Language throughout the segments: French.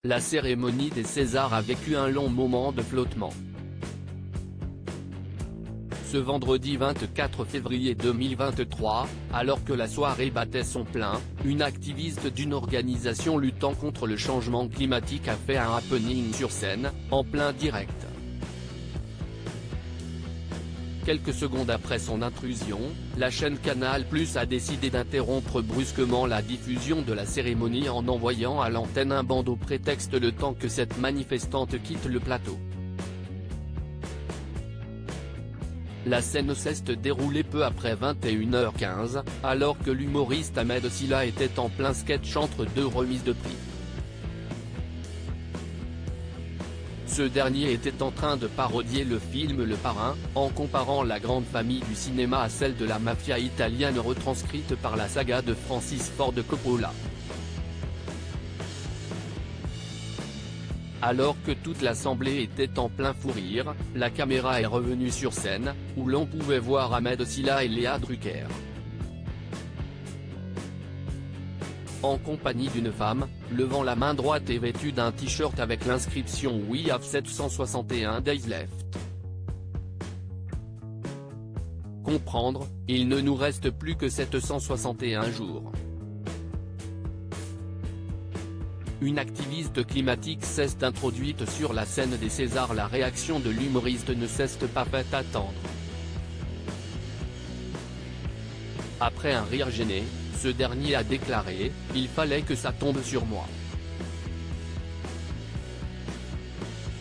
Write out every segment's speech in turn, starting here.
La cérémonie des Césars a vécu un long moment de flottement. Ce vendredi 24 février 2023, alors que la soirée battait son plein, une activiste d'une organisation luttant contre le changement climatique a fait un happening sur scène, en plein direct. Quelques secondes après son intrusion, la chaîne Canal+ a décidé d'interrompre brusquement la diffusion de la cérémonie en envoyant à l'antenne un bandeau prétexte le temps que cette manifestante quitte le plateau. La scène s'est déroulée peu après 21h15, alors que l'humoriste Ahmed Silla était en plein sketch entre deux remises de prix. Ce dernier était en train de parodier le film Le Parrain, en comparant la grande famille du cinéma à celle de la mafia italienne retranscrite par la saga de Francis Ford Coppola. Alors que toute l'assemblée était en plein fou rire, la caméra est revenue sur scène, où l'on pouvait voir Ahmed Silla et Léa Drucker. En compagnie d'une femme, levant la main droite et vêtue d'un t-shirt avec l'inscription We have 761 days left. Comprendre, il ne nous reste plus que 761 jours. Une activiste climatique s'est introduite sur la scène des Césars. La réaction de l'humoriste ne s'est pas fait attendre. Après un rire gêné, ce dernier a déclaré « Il fallait que ça tombe sur moi.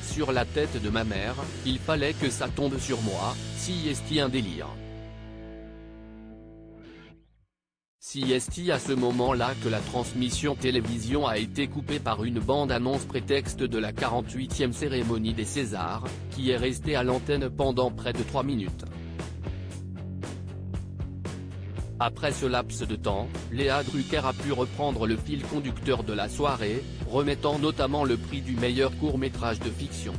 Sur la tête de ma mère, il fallait que ça tombe sur moi, si est un délire. » Si est à ce moment-là que la transmission télévision a été coupée par une bande-annonce prétexte de la 48e cérémonie des Césars, qui est restée à l'antenne pendant près de 3 minutes. Après ce laps de temps, Léa Drucker a pu reprendre le fil conducteur de la soirée, remettant notamment le prix du meilleur court-métrage de fiction.